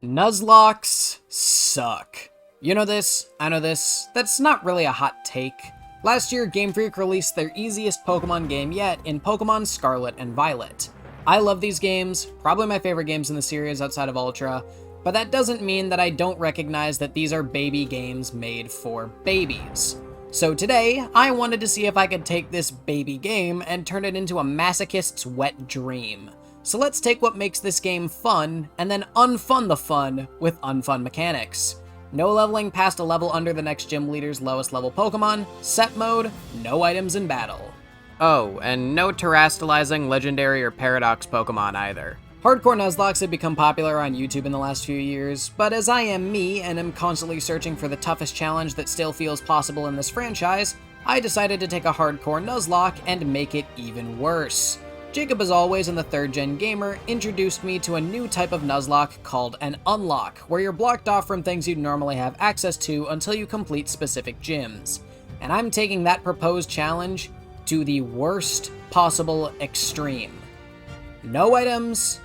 Nuzlocks suck. You know this, I know this, that's not really a hot take. Last year, Game Freak released their easiest Pokemon game yet in Pokemon Scarlet and Violet. I love these games, probably my favorite games in the series outside of Ultra, but that doesn't mean that I don't recognize that these are baby games made for babies. So today, I wanted to see if I could take this baby game and turn it into a masochist's wet dream. So let's take what makes this game fun, and then unfun the fun with unfun mechanics. No leveling past a level under the next gym leader's lowest level Pokemon, set mode, no items in battle. Oh, and no terastallizing legendary or paradox Pokemon either. Hardcore Nuzlocks have become popular on YouTube in the last few years, but as I am me and am constantly searching for the toughest challenge that still feels possible in this franchise, I decided to take a hardcore Nuzlocke and make it even worse. Jacob, as always, in the 3rd Gen Gamer, introduced me to a new type of Nuzlocke called an Unlock, where you're blocked off from things you'd normally have access to until you complete specific gyms. And I'm taking that proposed challenge to the worst possible extreme. No items,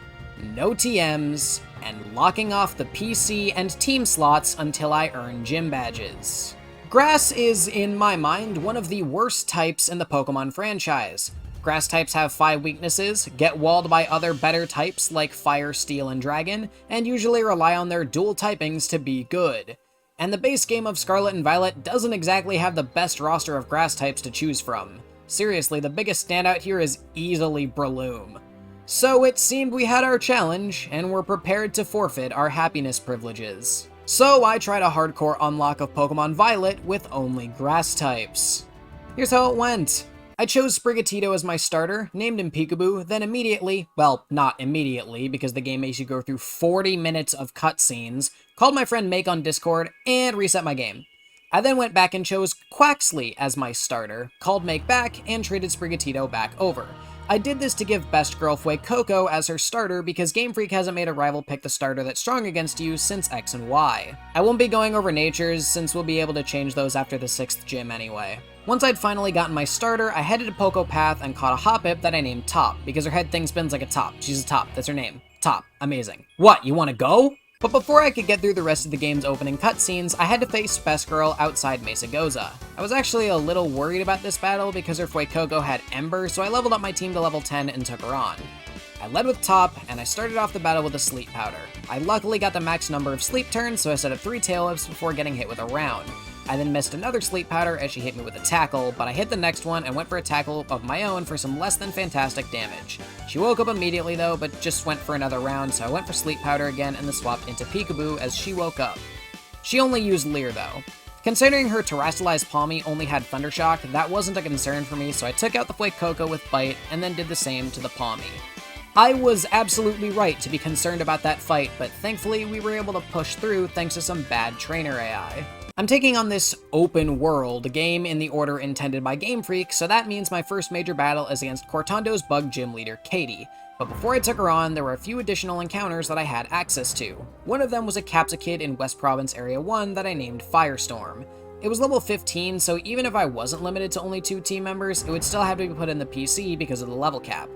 no TMs, and locking off the PC and team slots until I earn gym badges. Grass is, in my mind, one of the worst types in the Pokemon franchise. Grass types have 5 weaknesses, get walled by other better types like Fire, Steel, and Dragon, and usually rely on their dual typings to be good. And the base game of Scarlet and Violet doesn't exactly have the best roster of grass types to choose from. Seriously, the biggest standout here is easily Breloom. So it seemed we had our challenge, and were prepared to forfeit our happiness privileges. So I tried a hardcore unlock of Pokemon Violet with only grass types. Here's how it went. I chose Sprigatito as my starter, named him Peekaboo, then immediately, well, not immediately, because the game makes you go through 40 minutes of cutscenes, called my friend Make on Discord, and reset my game. I then went back and chose Quaxly as my starter, called Make back, and traded Sprigatito back over. I did this to give Best Girl Fuecoco as her starter because Game Freak hasn't made a rival pick the starter that's strong against you since X and Y. I won't be going over natures since we'll be able to change those after the 6th gym anyway. Once I'd finally gotten my starter, I headed to Poco Path and caught a Hoppip that I named Top, because her head thing spins like a top. She's a top, that's her name. Top, amazing. What, you wanna go? But before I could get through the rest of the game's opening cutscenes, I had to face Best Girl outside Mesagoza. I was actually a little worried about this battle because her Fuecoco had Ember, so I leveled up my team to level 10 and took her on. I led with Top, and I started off the battle with a Sleep Powder. I luckily got the max number of sleep turns, so I set up 3 Tail Whips before getting hit with a round. I then missed another Sleep Powder as she hit me with a Tackle, but I hit the next one and went for a Tackle of my own for some less than fantastic damage. She woke up immediately though, but just went for another round, so I went for Sleep Powder again and then swapped into Peekaboo as she woke up. She only used Leer though. Considering her Terastallized Palmy only had Thundershock, that wasn't a concern for me, so I took out the Fuecoco with Bite and then did the same to the Palmy. I was absolutely right to be concerned about that fight, but thankfully we were able to push through thanks to some bad trainer AI. I'm taking on this open world game in the order intended by Game Freak, so that means my first major battle is against Cortondo's bug gym leader, Katie. But before I took her on, there were a few additional encounters that I had access to. One of them was a Capsakid in West Province Area 1 that I named Firestorm. It was level 15, so even if I wasn't limited to only 2 team members, it would still have to be put in the PC because of the level cap.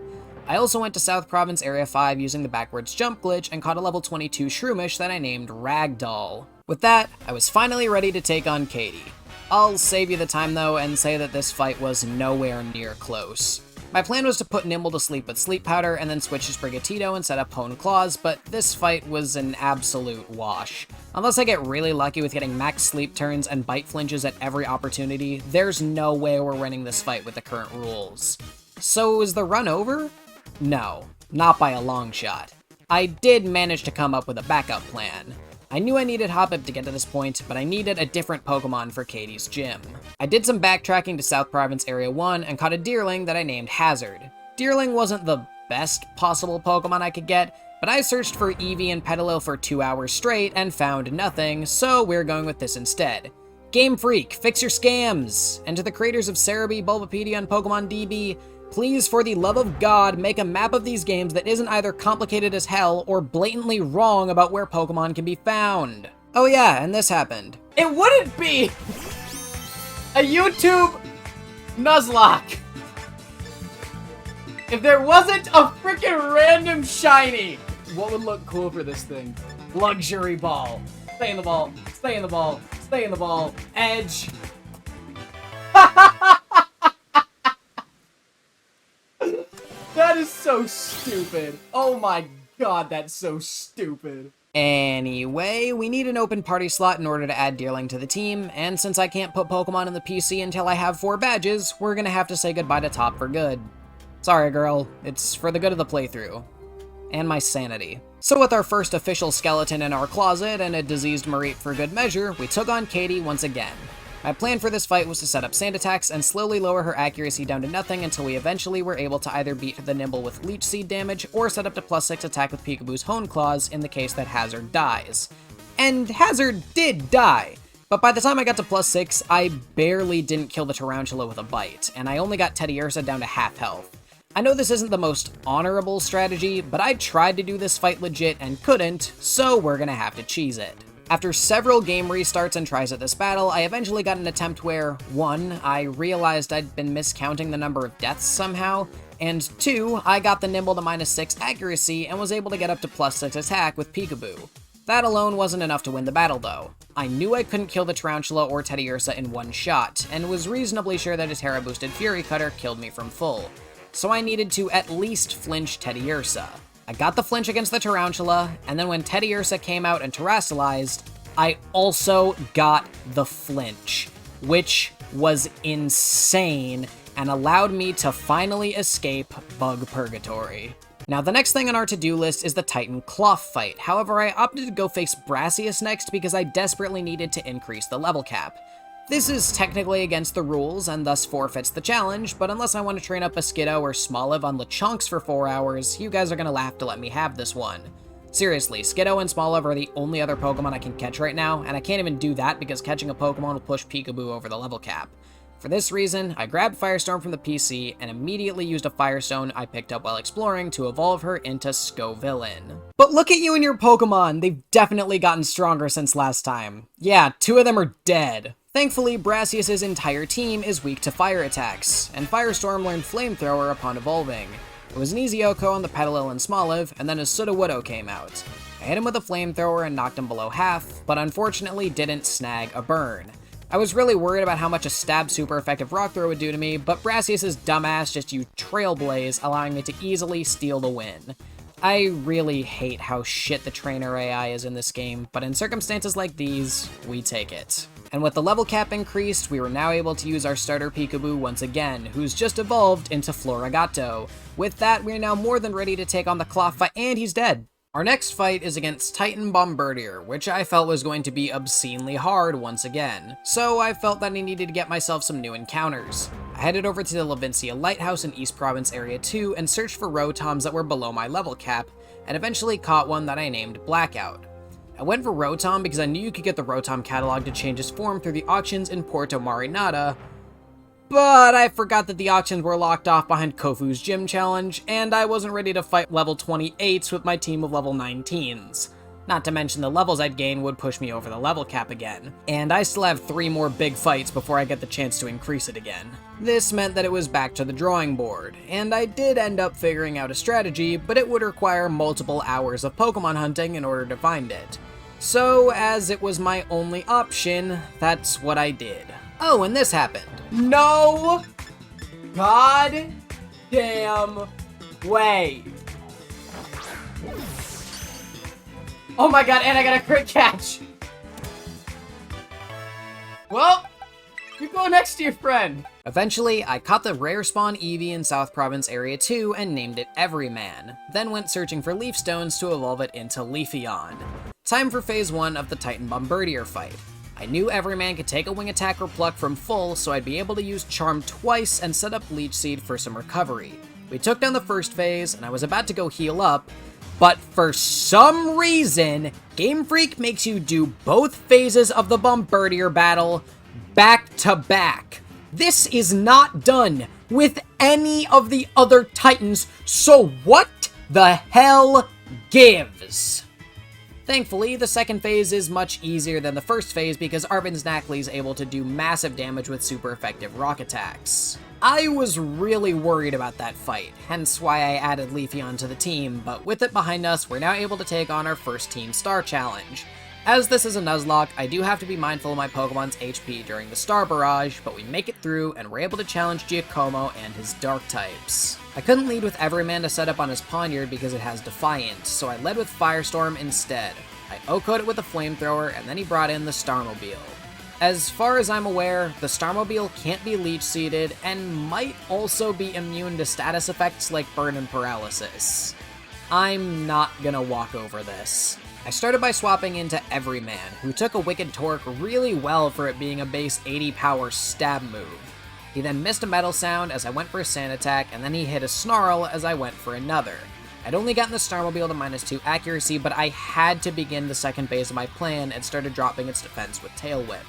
I also went to South Province Area 5 using the backwards jump glitch and caught a level 22 Shroomish that I named Ragdoll. With that, I was finally ready to take on Katie. I'll save you the time though and say that this fight was nowhere near close. My plan was to put Nimble to sleep with Sleep Powder and then switch to Sprigatito and set up Hone Claws, but this fight was an absolute wash. Unless I get really lucky with getting max sleep turns and bite flinches at every opportunity, there's no way we're winning this fight with the current rules. So is the run over? No, not by a long shot. I did manage to come up with a backup plan. I knew I needed Hoppip to get to this point, but I needed a different Pokemon for Katie's gym. I did some backtracking to South Province Area 1 and caught a Deerling that I named Hazard. Deerling wasn't the best possible Pokemon I could get, but I searched for Eevee and Petalil for 2 hours straight and found nothing, so we're going with this instead. Game Freak, fix your scams! And to the creators of Cerebi, Bulbapedia, and Pokemon DB, please, for the love of God, make a map of these games that isn't either complicated as hell or blatantly wrong about where Pokemon can be found. Oh yeah, and this happened. It wouldn't be a YouTube Nuzlocke if there wasn't a freaking random shiny. What would look cool for this thing? Luxury ball. Stay in the ball. Stay in the ball. Stay in the ball. Edge. That is so stupid. Oh my god, that's so stupid. Anyway, we need an open party slot in order to add Deerling to the team, and since I can't put Pokemon in the PC until I have 4 badges, we're gonna have to say goodbye to Top for good. Sorry, girl. It's for the good of the playthrough. And my sanity. So with our first official skeleton in our closet and a diseased Mareep for good measure, we took on Katie once again. My plan for this fight was to set up sand attacks and slowly lower her accuracy down to nothing until we eventually were able to either beat the Nimble with Leech Seed damage or set up to +6 attack with Peekaboo's Hone Claws in the case that Hazard dies. And Hazard did die! But by the time I got to +6, I barely didn't kill the Tarantula with a bite, and I only got Teddiursa down to half health. I know this isn't the most honorable strategy, but I tried to do this fight legit and couldn't, so we're gonna have to cheese it. After several game restarts and tries at this battle, I eventually got an attempt where, 1, I realized I'd been miscounting the number of deaths somehow, and 2, I got the Nimble to -6 accuracy and was able to get up to +6 attack with Peekaboo. That alone wasn't enough to win the battle though. I knew I couldn't kill the Tarantula or Teddiursa in one shot, and was reasonably sure that a Terra boosted Fury Cutter killed me from full. So I needed to at least flinch Teddiursa. I got the flinch against the Tarantula, and then when Teddiursa came out and terrestrialized, I also got the flinch, which was insane and allowed me to finally escape Bug Purgatory. Now the next thing on our to-do list is the Titan Cloth fight, however I opted to go face Brassius next because I desperately needed to increase the level cap. This is technically against the rules and thus forfeits the challenge, but unless I want to train up a Skiddo or Smoliv on Lechonks for 4 hours, you guys are gonna laugh to let me have this one. Seriously, Skiddo and Smoliv are the only other Pokemon I can catch right now, and I can't even do that because catching a Pokemon will push Peekaboo over the level cap. For this reason, I grabbed Firestorm from the PC and immediately used a Firestone I picked up while exploring to evolve her into Scovillain. But look at you and your Pokemon! They've definitely gotten stronger since last time. Yeah, 2 of them are dead. Thankfully, Brassius' entire team is weak to fire attacks, and Firestorm learned Flamethrower upon evolving. It was an easy OHKO on the Petalil and Smoliv, and then a Sudowoodo came out. I hit him with a Flamethrower and knocked him below half, but unfortunately didn't snag a burn. I was really worried about how much a stab super effective Rock Throw would do to me, but Brassius' dumbass just used Trailblaze, allowing me to easily steal the win. I really hate how shit the trainer AI is in this game, but in circumstances like these, we take it. And with the level cap increased, we were now able to use our starter Peekaboo once again, who's just evolved into Floragato. With that, we are now more than ready to take on the Cloth fight, and he's dead! Our next fight is against Titan Bombardier, which I felt was going to be obscenely hard once again, so I felt that I needed to get myself some new encounters. I headed over to the Levincia Lighthouse in East Province Area 2 and searched for Rotoms that were below my level cap, and eventually caught one that I named Blackout. I went for Rotom because I knew you could get the Rotom catalog to change its form through the auctions in Porto Marinata, but I forgot that the auctions were locked off behind Kofu's gym challenge, and I wasn't ready to fight level 28s with my team of level 19s. Not to mention the levels I'd gain would push me over the level cap again, and I still have 3 more big fights before I get the chance to increase it again. This meant that it was back to the drawing board, and I did end up figuring out a strategy, but it would require multiple hours of Pokemon hunting in order to find it. So, as it was my only option, that's what I did. Oh, and this happened. No god damn way. Oh my god, and I got a crit catch. Well, you go next to your friend. Eventually, I caught the rare spawn Eevee in South Province Area 2 and named it Everyman, then went searching for Leaf Stones to evolve it into Leafeon. Time for phase 1 of the Titan Bombardier fight. I knew Everyman could take a wing attack or pluck from full, so I'd be able to use Charm twice and set up Leech Seed for some recovery. We took down the first phase, and I was about to go heal up, but for some reason, Game Freak makes you do both phases of the Bombardier battle back to back. This is not done with any of the other Titans, so what the hell gives? Thankfully, the second phase is much easier than the first phase because Arvin's Knackley is able to do massive damage with super effective rock attacks. I was really worried about that fight, hence why I added Leafeon to the team, but with it behind us, we're now able to take on our first Team Star challenge. As this is a Nuzlocke, I do have to be mindful of my Pokemon's HP during the Star Barrage, but we make it through and we're able to challenge Giacomo and his Dark types. I couldn't lead with Everyman to set up on his Pawniard because it has Defiant, so I led with Firestorm instead. I OHKO'd it with a Flamethrower, and then he brought in the Starmobile. As far as I'm aware, the Starmobile can't be Leech Seeded, and might also be immune to status effects like Burn and Paralysis. I'm not gonna walk over this. I started by swapping into Everyman, who took a Wicked Torque really well for it being a base 80 power stab move. He then missed a Metal Sound as I went for a Sand Attack, and then he hit a Snarl as I went for another. I'd only gotten the Starmobile to -2 accuracy, but I had to begin the second phase of my plan and started dropping its defense with Tail Whip.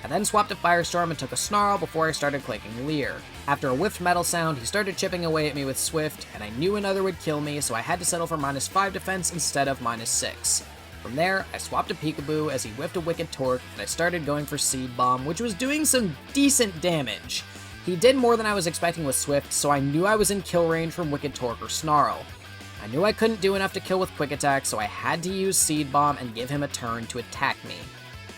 I then swapped to Firestorm and took a Snarl before I started clicking Leer. After a whiffed Metal Sound, he started chipping away at me with Swift, and I knew another would kill me, so I had to settle for -5 defense instead of -6. From there, I swapped to Peekaboo as he whiffed a Wicked Torque, and I started going for Seed Bomb, which was doing some decent damage. He did more than I was expecting with Swift, so I knew I was in kill range from Wicked Torque or Snarl. I knew I couldn't do enough to kill with Quick Attack, so I had to use Seed Bomb and give him a turn to attack me.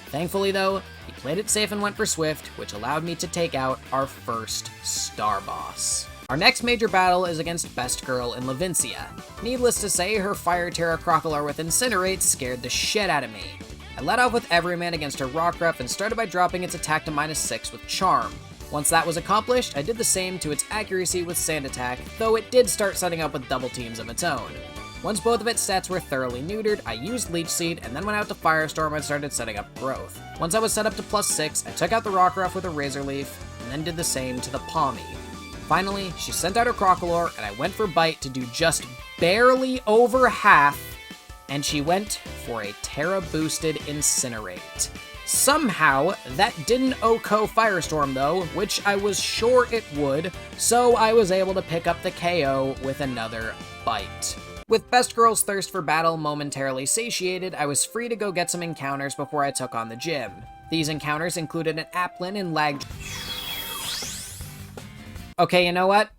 Thankfully though, he played it safe and went for Swift, which allowed me to take out our first Star Boss. Our next major battle is against Best Girl in Levincia. Needless to say, her Fire Terra Crocolar with Incinerate scared the shit out of me. I led off with Everyman against her Rockruff and started by dropping its attack to -6 with Charm. Once that was accomplished, I did the same to its accuracy with Sand Attack, though it did start setting up with double teams of its own. Once both of its stats were thoroughly neutered, I used Leech Seed and then went out to Firestorm and started setting up Growth. Once I was set up to +6, I took out the Rockruff with a Razor Leaf, and then did the same to the Palmy. Finally, she sent out her Crocolore, and I went for Bite to do just barely over half, and she went for a Terra-boosted Incinerate. Somehow, that didn't OHKO Firestorm though, which I was sure it would, so I was able to pick up the KO with another Bite. With Best Girl's thirst for battle momentarily satiated, I was free to go get some encounters before I took on the gym. These encounters included an Applin in Lag... Okay, you know what?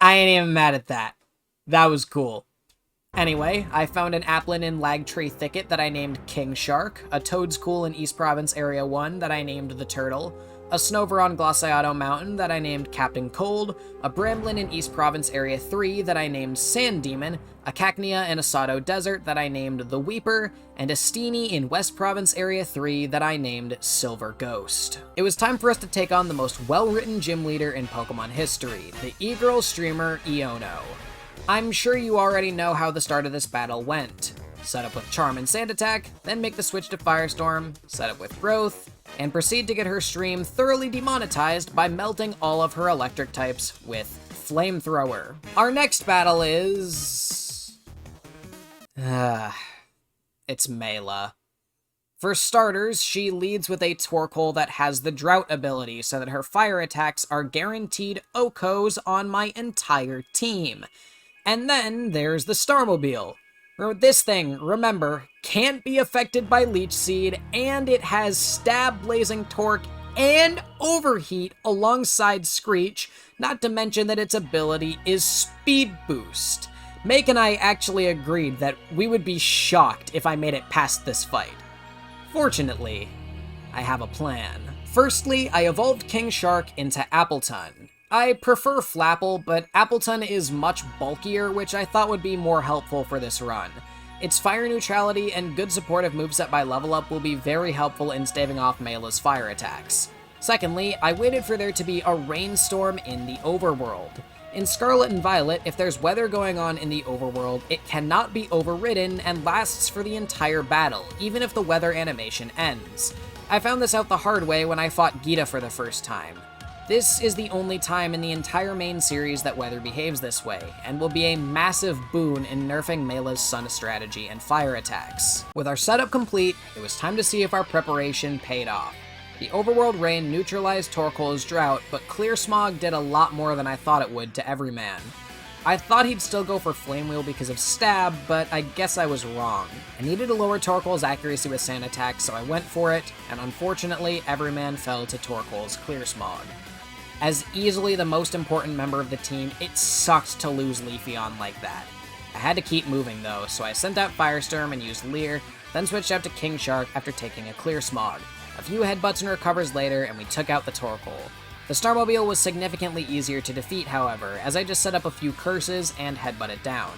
I ain't even mad at that. That was cool. Anyway, I found an Applin in Lagtree Thicket that I named King Shark, a Toadscool in East Province Area 1 that I named the Turtle, a Snover on Glossiado Mountain that I named Captain Cold, a Bramblin in East Province Area 3 that I named Sand Demon, a Cacnea in Asado Desert that I named the Weeper, and a Steenie in West Province Area 3 that I named Silver Ghost. It was time for us to take on the most well-written gym leader in Pokemon history, the e-girl streamer Iono. I'm sure you already know how the start of this battle went. Set up with Charm and Sand Attack, then make the switch to Firestorm, set up with Growth, and proceed to get her stream thoroughly demonetized by melting all of her electric types with Flamethrower. Our next battle is... it's Mela. For starters, she leads with a Torkoal that has the Drought ability, so that her fire attacks are guaranteed OHKOs on my entire team. And then there's the Starmobile. This thing, remember, can't be affected by Leech Seed, and it has Stab, Blazing Torque, and Overheat alongside Screech, not to mention that its ability is Speed Boost. Make and I actually agreed that we would be shocked if I made it past this fight. Fortunately, I have a plan. Firstly, I evolved King Shark into Appleton. I prefer Flapple, but Appleton is much bulkier, which I thought would be more helpful for this run. Its fire neutrality and good supportive moveset by level up will be very helpful in staving off Mela's fire attacks. Secondly, I waited for there to be a rainstorm in the overworld. In Scarlet and Violet, if there's weather going on in the overworld, it cannot be overridden and lasts for the entire battle, even if the weather animation ends. I found this out the hard way when I fought Gita for the first time. This is the only time in the entire main series that weather behaves this way, and will be a massive boon in nerfing Mela's Sun strategy and fire attacks. With our setup complete, it was time to see if our preparation paid off. The overworld rain neutralized Torkoal's drought, but Clear Smog did a lot more than I thought it would to Everyman. I thought he'd still go for Flame Wheel because of Stab, but I guess I was wrong. I needed to lower Torkoal's accuracy with Sand Attack, so I went for it, and unfortunately, Everyman fell to Torkoal's Clear Smog. As easily the most important member of the team, it sucked to lose Leafeon like that. I had to keep moving though, so I sent out Firestorm and used Leer, then switched out to King Shark after taking a Clear Smog. A few headbutts and recovers later, and we took out the Torkoal. The Starmobile was significantly easier to defeat, however, as I just set up a few curses and headbutt it down.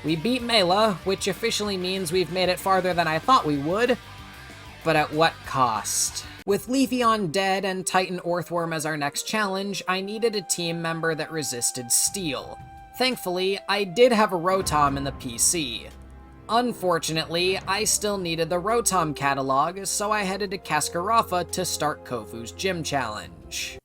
We beat Mela, which officially means we've made it farther than I thought we would, but at what cost? With Leafeon dead and Titan Earthworm as our next challenge, I needed a team member that resisted Steel. Thankfully, I did have a Rotom in the PC. Unfortunately, I still needed the Rotom catalog, so I headed to Cascarafa to start Kofu's gym challenge.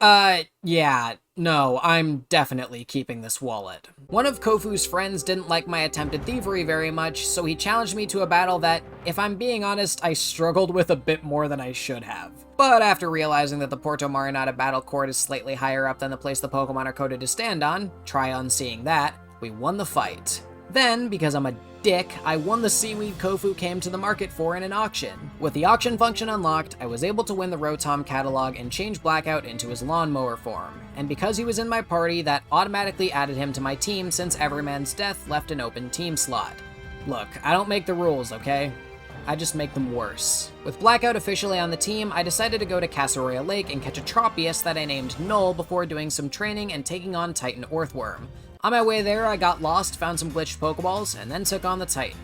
Yeah, no, I'm definitely keeping this wallet. One of Kofu's friends didn't like my attempted thievery very much, so he challenged me to a battle that, if I'm being honest, I struggled with a bit more than I should have. But after realizing that the Porto Marinata battle court is slightly higher up than the place the Pokemon are coded to stand on, try on seeing that, we won the fight. Then, because I'm a dick, I won the Seaweed Kofu came to the market for in an auction. With the auction function unlocked, I was able to win the Rotom catalog and change Blackout into his lawnmower form. And because he was in my party, that automatically added him to my team since Everyman's death left an open team slot. Look, I don't make the rules, okay? I just make them worse. With Blackout officially on the team, I decided to go to Casaroya Lake and catch a Tropius that I named Null before doing some training and taking on Titan Earthworm. On my way there, I got lost, found some glitched Pokeballs, and then took on the Titan.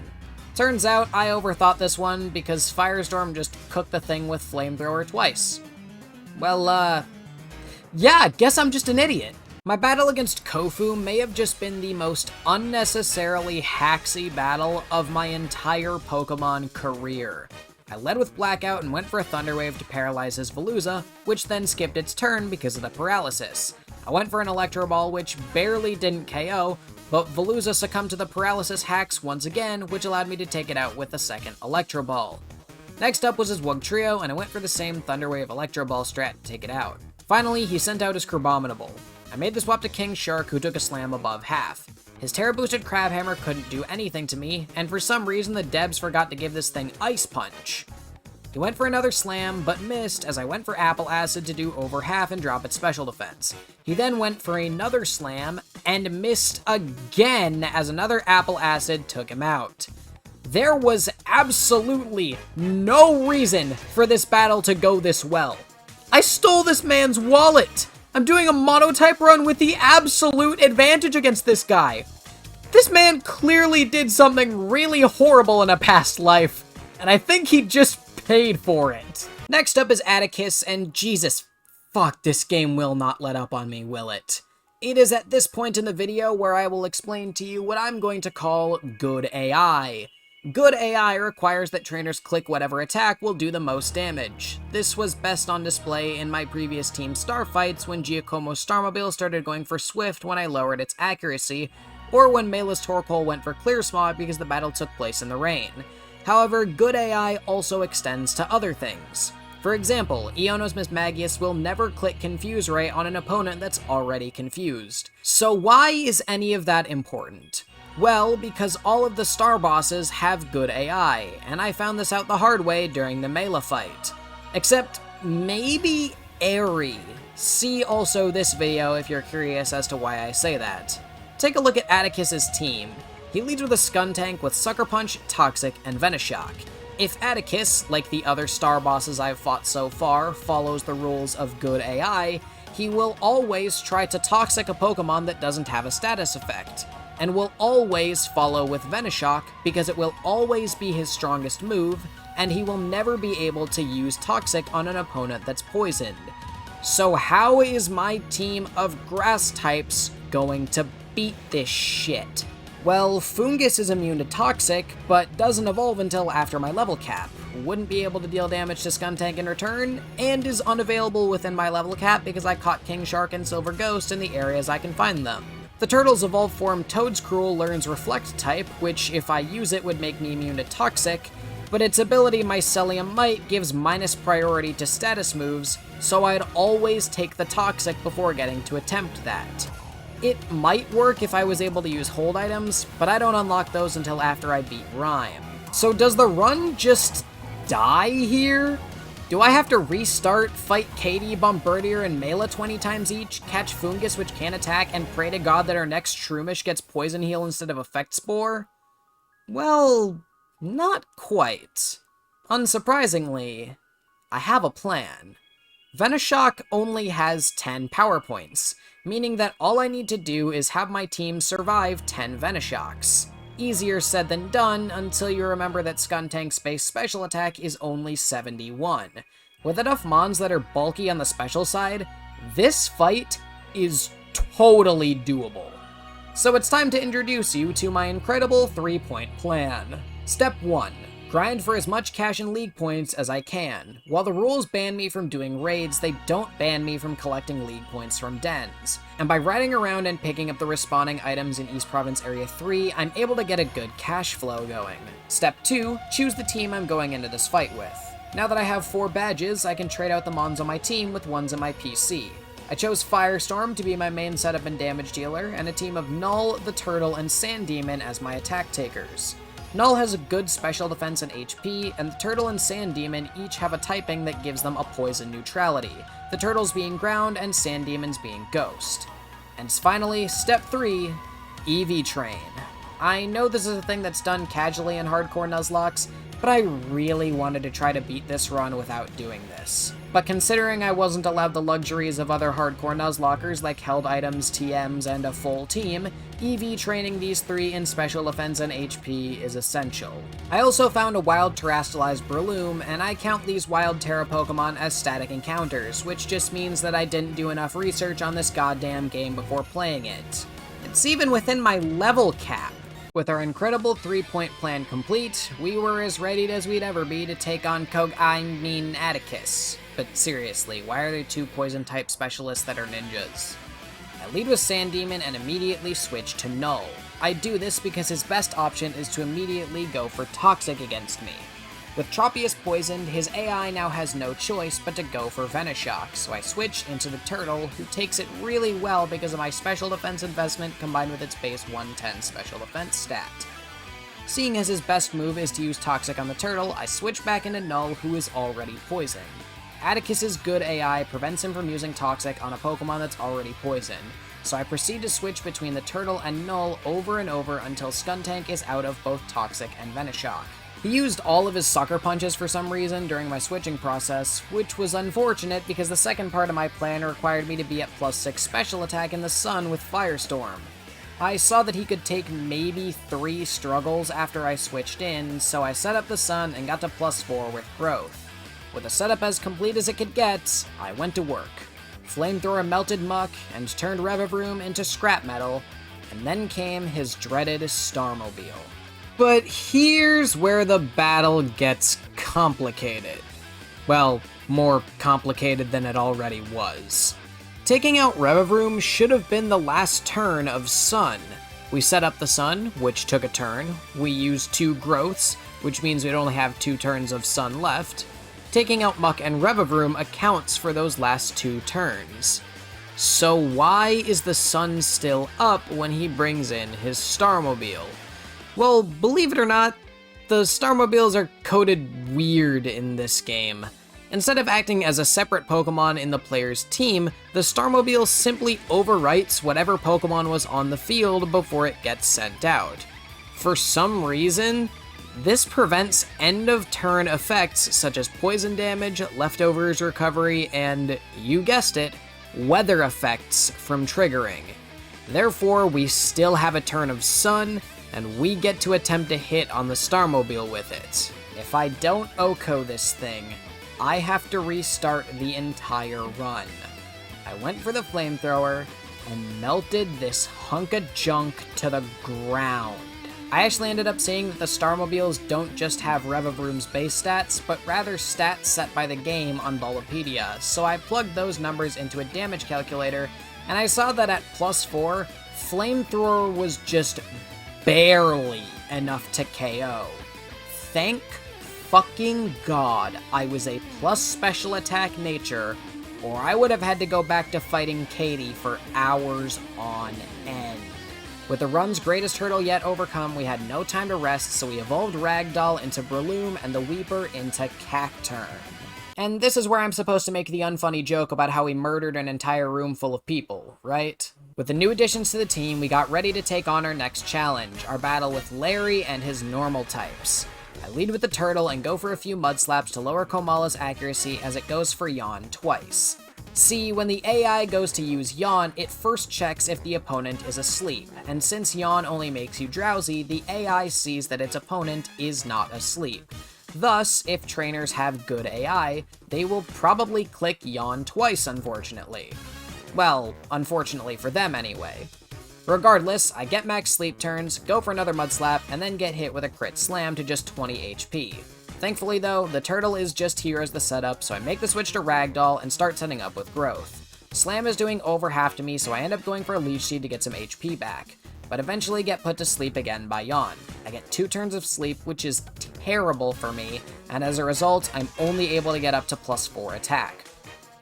Turns out, I overthought this one because Firestorm just cooked the thing with Flamethrower twice. Well, yeah, guess I'm just an idiot. My battle against Kofu may have just been the most unnecessarily hacksy battle of my entire Pokemon career. I led with Blackout and went for a Thunder Wave to paralyze his Veluza, which then skipped its turn because of the paralysis. I went for an Electro Ball, which barely didn't KO, but Veluza succumbed to the paralysis hacks once again, which allowed me to take it out with a second Electro Ball. Next up was his Wugtrio, and I went for the same Thunder Wave Electro Ball strat to take it out. Finally, he sent out his Crabominable. I made the swap to King Shark, who took a slam above half. His Terra-boosted Crabhammer couldn't do anything to me, and for some reason the devs forgot to give this thing Ice Punch. He went for another slam, but missed as I went for Apple Acid to do over half and drop its special defense. He then went for another slam, and missed again as another Apple Acid took him out. There was absolutely no reason for this battle to go this well. I stole this man's wallet! I'm doing a monotype run with the absolute advantage against this guy. This man clearly did something really horrible in a past life, and I think he just paid for it. Next up is Atticus, and Jesus fuck, this game will not let up on me, will it? It is at this point in the video where I will explain to you what I'm going to call good AI. Good AI requires that trainers click whatever attack will do the most damage. This was best on display in my previous team Starfights when Giacomo's Starmobile started going for Swift when I lowered its accuracy, or when Mela's Torkoal went for Clear Smog because the battle took place in the rain. However, good AI also extends to other things. For example, Iono's Mismagius will never click Confuse Ray on an opponent that's already confused. So why is any of that important? Well, because all of the star bosses have good AI, and I found this out the hard way during the Mela fight. Except, maybe Airy. See also this video if you're curious as to why I say that. Take a look at Atticus's team. He leads with a Skuntank with Sucker Punch, Toxic, and Venoshock. If Atticus, like the other star bosses I've fought so far, follows the rules of good AI, he will always try to Toxic a Pokemon that doesn't have a status effect, and will always follow with Venoshock because it will always be his strongest move, and he will never be able to use Toxic on an opponent that's poisoned. So how is my team of grass types going to beat this shit? Well, Fungus is immune to Toxic, but doesn't evolve until after my level cap, wouldn't be able to deal damage to Skuntank in return, and is unavailable within my level cap because I caught King Shark and Silver Ghost in the areas I can find them. The Turtle's evolved form Toadscruel learns Reflect type, which if I use it would make me immune to Toxic, but its ability Mycelium Might gives minus priority to status moves, so I'd always take the Toxic before getting to attempt that. It might work if I was able to use hold items, but I don't unlock those until after I beat Rhyme. So does the run just die here? Do I have to restart, fight Katie, Bombardier, and Mela 20 times each, catch Fungus which can't attack, and pray to God that our next Shroomish gets Poison Heal instead of Effect Spore? Well, not quite. Unsurprisingly, I have a plan. Venoshock only has 10 power points, meaning that all I need to do is have my team survive 10 Venoshocks. Easier said than done until you remember that Skuntank's base special attack is only 71. With enough mons that are bulky on the special side, this fight is totally doable. So it's time to introduce you to my incredible 3-point plan. Step 1. Grind for as much cash and league points as I can. While the rules ban me from doing raids, they don't ban me from collecting league points from dens. And by riding around and picking up the respawning items in East Province Area 3, I'm able to get a good cash flow going. Step 2, choose the team I'm going into this fight with. Now that I have 4 badges, I can trade out the mons on my team with ones on my PC. I chose Firestorm to be my main setup and damage dealer, and a team of Null, the Turtle, and Sand Demon as my attack takers. Null has a good special defense and HP, and the Turtle and Sand Demon each have a typing that gives them a poison neutrality, the Turtles being Ground and Sand Demons being Ghost. And finally, Step 3, EV Train. I know this is a thing that's done casually in Hardcore Nuzlocks, but I really wanted to try to beat this run without doing this. But considering I wasn't allowed the luxuries of other Hardcore Nuzlockers like held items, TMs, and a full team, EV training these 3 in special defense and HP is essential. I also found a wild terastallized Breloom, and I count these wild Terra Pokemon as static encounters, which just means that I didn't do enough research on this goddamn game before playing it. It's even within my level cap. With our incredible 3-point plan complete, we were as ready as we'd ever be to take on Atticus. But seriously, why are there 2 poison-type specialists that are ninjas? I lead with Sand Demon and immediately switch to Null. I do this because his best option is to immediately go for Toxic against me. With Tropius poisoned, his AI now has no choice but to go for Venoshock, so I switch into the Turtle, who takes it really well because of my special defense investment combined with its base 110 special defense stat. Seeing as his best move is to use Toxic on the Turtle, I switch back into Null, who is already poisoned. Atticus's good AI prevents him from using Toxic on a Pokemon that's already poisoned, so I proceed to switch between the Turtle and Null over and over until Skuntank is out of both Toxic and Venoshock. He used all of his Sucker Punches for some reason during my switching process, which was unfortunate because the second part of my plan required me to be at +6 special attack in the Sun with Firestorm. I saw that he could take maybe 3 struggles after I switched in, so I set up the Sun and got to +4 with Growth. With a setup as complete as it could get, I went to work. Flamethrower melted Muck and turned Revavroom into scrap metal, and then came his dreaded Starmobile. But here's where the battle gets complicated. Well, more complicated than it already was. Taking out Revavroom should have been the last turn of Sun. We set up the Sun, which took a turn. We used 2 growths, which means we'd only have 2 turns of Sun left. Taking out Muck and Revavroom accounts for those last 2 turns. So why is the Sun still up when he brings in his Starmobile? Well, believe it or not, the Starmobiles are coded weird in this game. Instead of acting as a separate Pokemon in the player's team, the Starmobile simply overwrites whatever Pokemon was on the field before it gets sent out. For some reason, this prevents end-of-turn effects such as poison damage, leftovers recovery, and, you guessed it, weather effects from triggering. Therefore, we still have a turn of Sun, and we get to attempt to hit on the Starmobile with it. If I don't OHKO this thing, I have to restart the entire run. I went for the Flamethrower and melted this hunk of junk to the ground. I actually ended up seeing that the Starmobiles don't just have Revavroom's base stats, but rather stats set by the game on Bulbapedia, so I plugged those numbers into a damage calculator, and I saw that at +4, Flamethrower was just barely enough to KO. Thank fucking God I was a plus special attack nature or I would have had to go back to fighting Katie for hours on end. With the run's greatest hurdle yet overcome, we had no time to rest, so we evolved Ragdoll into Breloom and the Weeper into Cacturn. And this is where I'm supposed to make the unfunny joke about how we murdered an entire room full of people, right? With the new additions to the team, we got ready to take on our next challenge, our battle with Larry and his normal types. I lead with the Turtle and go for a few mud slaps to lower Komala's accuracy as it goes for Yawn twice. See, when the AI goes to use Yawn, it first checks if the opponent is asleep, and since Yawn only makes you drowsy, the AI sees that its opponent is not asleep. Thus, if trainers have good AI, they will probably click Yawn twice, unfortunately. Well, unfortunately for them anyway. Regardless, I get max sleep turns, go for another mud slap, and then get hit with a crit slam to just 20 HP. Thankfully though, the Turtle is just here as the setup, so I make the switch to Ragdoll and start setting up with Growth. Slam is doing over half to me, so I end up going for a Leech Seed to get some HP back, but eventually get put to sleep again by Yawn. I get 2 turns of sleep, which is terrible for me, and as a result, I'm only able to get up to +4 attack.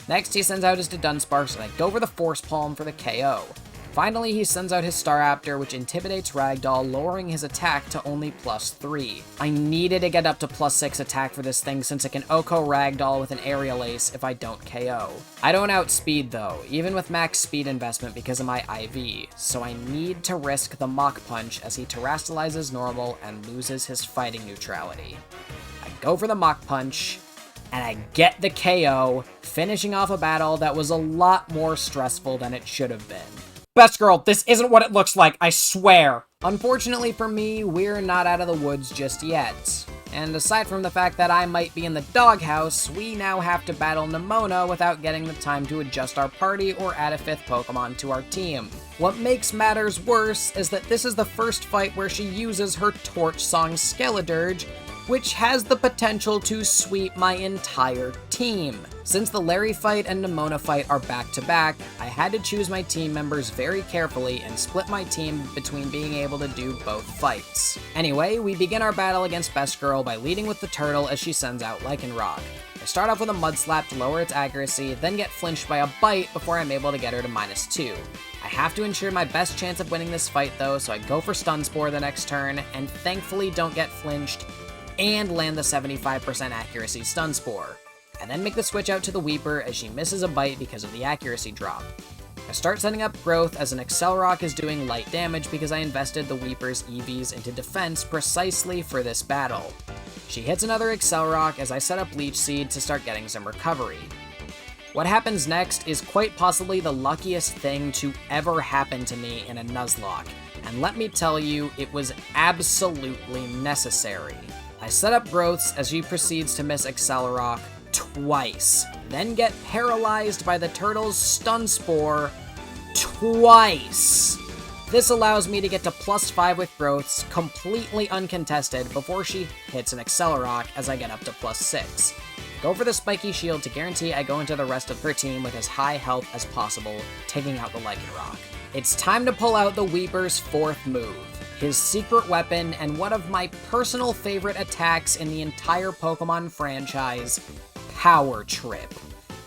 Next, he sends out his Dunsparce, and I go for the Force Palm for the KO. Finally, he sends out his Staraptor, which intimidates Ragdoll, lowering his attack to only +3. I needed to get up to +6 attack for this thing since it can OHKO Ragdoll with an Aerial Ace if I don't KO. I don't outspeed though, even with max speed investment because of my IV, so I need to risk the Mach Punch as he terastallizes normal and loses his fighting neutrality. I go for the Mach Punch, and I get the KO, finishing off a battle that was a lot more stressful than it should have been. Best girl, this isn't what it looks like, I swear! Unfortunately for me, we're not out of the woods just yet. And aside from the fact that I might be in the doghouse, we now have to battle Nemona without getting the time to adjust our party or add a 5th Pokemon to our team. What makes matters worse is that this is the first fight where she uses her Torch Song Skeledirge, which has the potential to sweep my entire team. Since the Larry fight and Nemona fight are back-to-back, I had to choose my team members very carefully and split my team between being able to do both fights. Anyway, we begin our battle against Best Girl by leading with the Turtle as she sends out Lycanroc. I start off with a Mud Slap to lower its accuracy, then get flinched by a Bite before I'm able to get her to -2. I have to ensure my best chance of winning this fight though, so I go for Stun Spore the next turn, and thankfully don't get flinched, and land the 75% accuracy Stun Spore. I then make the switch out to the Weeper as she misses a Bite because of the accuracy drop. I start setting up Growth as an Accelerock is doing light damage because I invested the Weeper's EVs into defense precisely for this battle. She hits another Accelerock as I set up Leech Seed to start getting some recovery. What happens next is quite possibly the luckiest thing to ever happen to me in a Nuzlocke, and let me tell you, it was absolutely necessary. I set up Growths as she proceeds to miss Accelerock twice, then get paralyzed by the Turtle's Stun Spore twice. This allows me to get to +5 with Growths, completely uncontested, before she hits an Accelerock as I get up to +6. Go for the Spiky Shield to guarantee I go into the rest of her team with as high health as possible, taking out the Lycanroc. It's time to pull out the Weeper's 4th move, his secret weapon and one of my personal favorite attacks in the entire Pokemon franchise, Power Trip.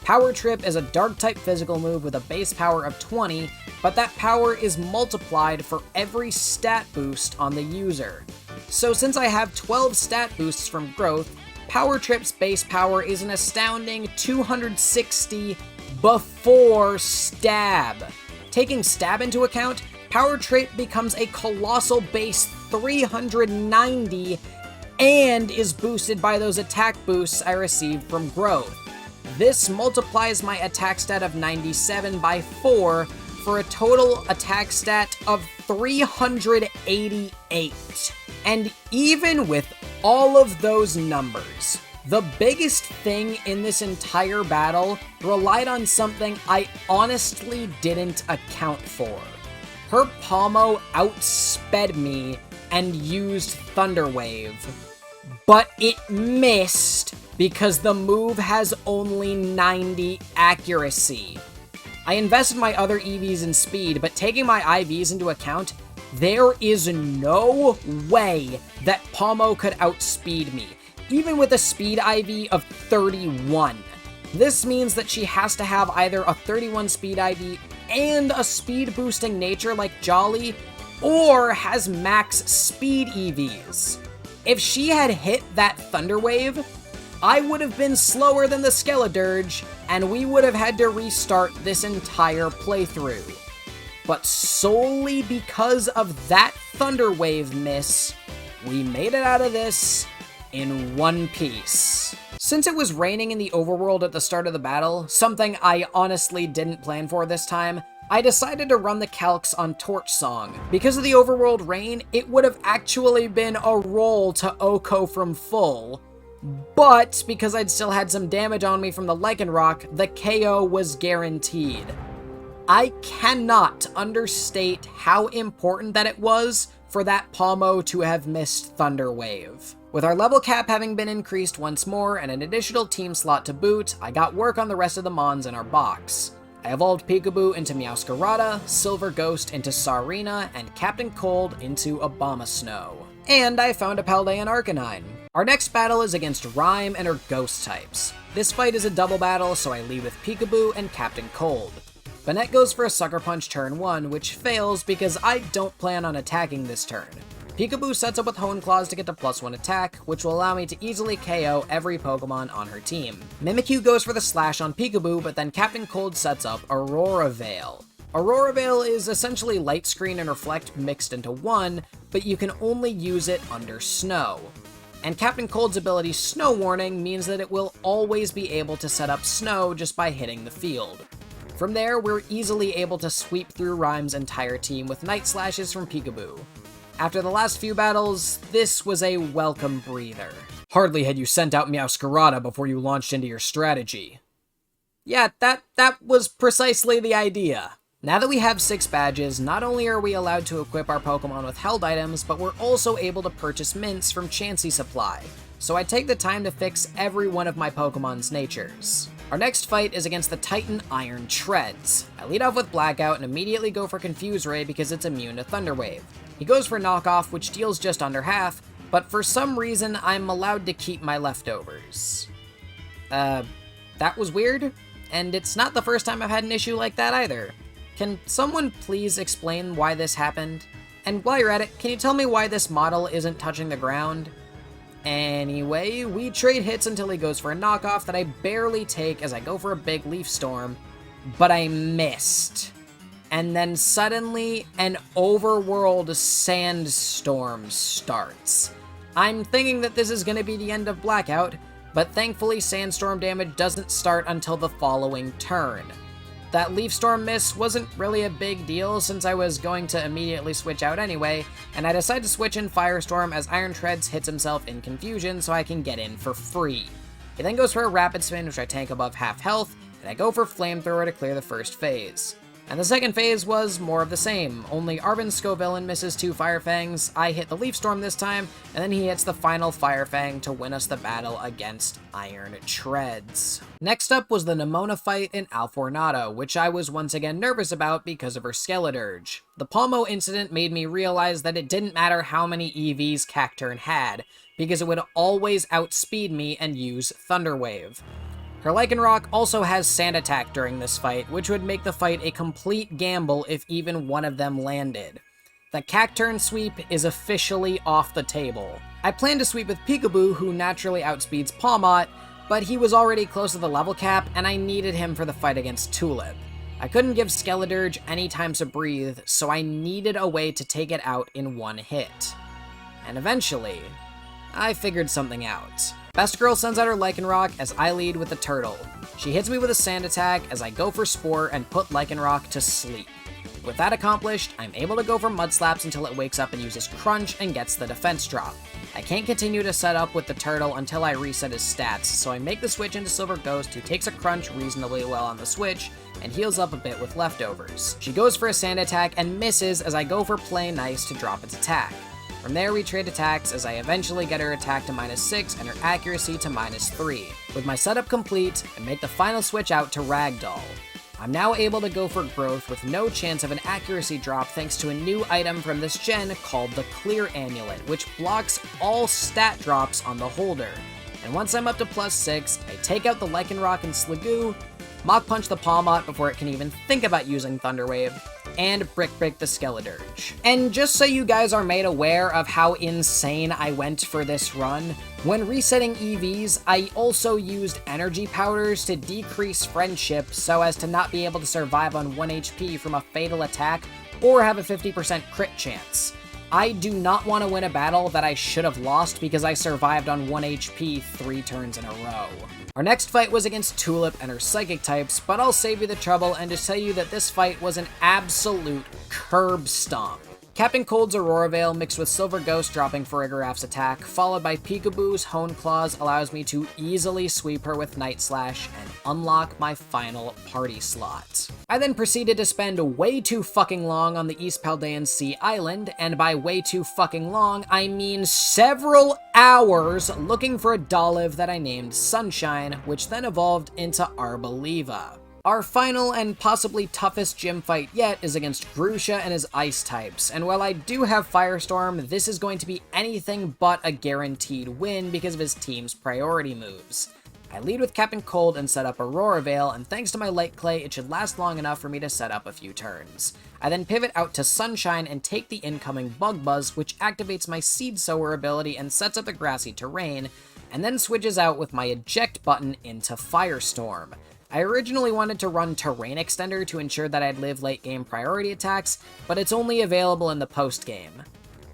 Power Trip is a Dark-type physical move with a base power of 20, but that power is multiplied for every stat boost on the user. So since I have 12 stat boosts from Growth, Power Trip's base power is an astounding 260 before Stab. Taking Stab into account, Power Trip becomes a colossal base 390 and is boosted by those attack boosts I received from Growth. This multiplies my attack stat of 97 by 4 for a total attack stat of 388. And even with all of those numbers, the biggest thing in this entire battle relied on something I honestly didn't account for. Her Palmo outsped me and used Thunder Wave, but it missed because the move has only 90 accuracy. I invested my other EVs in speed, but taking my IVs into account, there is no way that Palmo could outspeed me, even with a speed IV of 31. This means that she has to have either a 31 speed ID and a speed boosting nature like Jolly, or has max speed EVs. If she had hit that Thunder Wave, I would have been slower than the Skeledirge, and we would have had to restart this entire playthrough. But solely because of that Thunder Wave miss, we made it out of this in one piece. Since it was raining in the overworld at the start of the battle, something I honestly didn't plan for this time, I decided to run the calcs on Torch Song. Because of the overworld rain, it would have actually been a roll to Oko from full. But because I'd still had some damage on me from the Lycanroc, the KO was guaranteed. I cannot understate how important that it was for that Palmo to have missed Thunder Wave. With our level cap having been increased once more and an additional team slot to boot, I got work on the rest of the Mons in our box. I evolved Peekaboo into Meowscarada, Silver Ghost into Sarina, and Captain Cold into Abomasnow. And I found a Paldean Arcanine. Our next battle is against Rhyme and her Ghost types. This fight is a double battle, so I lead with Peekaboo and Captain Cold. Banette goes for a Sucker Punch turn 1, which fails because I don't plan on attacking this turn. Peekaboo sets up with Hone Claws to get to +1 attack, which will allow me to easily KO every Pokemon on her team. Mimikyu goes for the Slash on Peekaboo, but then Captain Cold sets up Aurora Veil. Aurora Veil is essentially Light Screen and Reflect mixed into one, but you can only use it under snow. And Captain Cold's ability Snow Warning means that it will always be able to set up snow just by hitting the field. From there, we're easily able to sweep through Rhyme's entire team with Night Slashes from Peekaboo. After the last few battles, this was a welcome breather. Hardly had you sent out Meowscarada before you launched into your strategy. Yeah, that was precisely the idea. Now that we have 6 badges, not only are we allowed to equip our Pokemon with held items, but we're also able to purchase mints from Chansey Supply. So I take the time to fix every one of my Pokemon's natures. Our next fight is against the Titan Iron Treads. I lead off with Blackout and immediately go for Confuse Ray because it's immune to Thunder Wave. He goes for Knockoff, which deals just under half, but for some reason I'm allowed to keep my leftovers. That was weird, and it's not the first time I've had an issue like that either. Can someone please explain why this happened? And while you're at it, can you tell me why this model isn't touching the ground? Anyway, we trade hits until he goes for a knockoff that I barely take as I go for a big Leaf Storm, but I missed. And then suddenly, an overworld sandstorm starts. I'm thinking that this is going to be the end of Blackout, but thankfully sandstorm damage doesn't start until the following turn. That Leaf Storm miss wasn't really a big deal since I was going to immediately switch out anyway, and I decide to switch in Firestorm as Iron Treads hits himself in confusion so I can get in for free. He then goes for a Rapid Spin, which I tank above half health, and I go for Flamethrower to clear the first phase. And the second phase was more of the same, only Arvin Scovillain misses 2 Fire Fangs, I hit the Leaf Storm this time, and then he hits the final Fire Fang to win us the battle against Iron Treads. Next up was the Nemona fight in Alfornado, which I was once again nervous about because of her Skeledirge. The Palmo incident made me realize that it didn't matter how many EVs Cacturne had, because it would always outspeed me and use Thunder Wave. Her Lycanroc also has Sand Attack during this fight, which would make the fight a complete gamble if even one of them landed. The Cacturne sweep is officially off the table. I planned to sweep with Peekaboo, who naturally outspeeds Pawmot, but he was already close to the level cap, and I needed him for the fight against Tulip. I couldn't give Skeledirge any time to breathe, so I needed a way to take it out in one hit. And eventually, I figured something out. Best Girl sends out her Lycanroc as I lead with the Turtle. She hits me with a Sand Attack as I go for Spore and put Lycanroc to sleep. With that accomplished, I'm able to go for Mud Slaps until it wakes up and uses Crunch and gets the defense drop. I can't continue to set up with the Turtle until I reset his stats, so I make the switch into Silver Ghost, who takes a Crunch reasonably well on the switch, and heals up a bit with leftovers. She goes for a Sand Attack and misses as I go for Play Nice to drop its attack. From there, we trade attacks as I eventually get her attack to -6 and her accuracy to -3. With my setup complete, I make the final switch out to Ragdoll. I'm now able to go for Growth with no chance of an accuracy drop thanks to a new item from this gen called the Clear Amulet, which blocks all stat drops on the holder. and once I'm up to +6, I take out the Lycanroc and Sliggoo, Mach Punch the Pawmot before it can even think about using Thunder Wave, and Brick Break the Skeledirge. And just so you guys are made aware of how insane I went for this run, when resetting EVs, I also used energy powders to decrease friendship so as to not be able to survive on 1 HP from a fatal attack or have a 50% crit chance. I do not want to win a battle that I should have lost because I survived on 1 HP 3 turns in a row. Our next fight was against Tulip and her Psychic types, but I'll save you the trouble and just tell you that this fight was an absolute curb stomp. Captain Cold's Aurora Veil mixed with Silver Ghost dropping Farigiraf's attack, followed by Peekaboo's Hone Claws allows me to easily sweep her with Night Slash and unlock my final party slot. I then proceeded to spend way too fucking long on the East Paldean Sea Island, and by way too fucking long, I mean several hours looking for a Dolive that I named Sunshine, which then evolved into Arboliva. Our final and possibly toughest gym fight yet is against Grusha and his ice types, and while I do have Firestorm, this is going to be anything but a guaranteed win because of his team's priority moves. I lead with Captain Cold and set up Aurora Veil, and thanks to my Light Clay, it should last long enough for me to set up a few turns. I then pivot out to Sunshine and take the incoming Bug Buzz, which activates my Seed Sower ability and sets up the grassy terrain, and then switches out with my Eject button into Firestorm. I originally wanted to run Terrain Extender to ensure that I'd live late game priority attacks, but it's only available in the post game.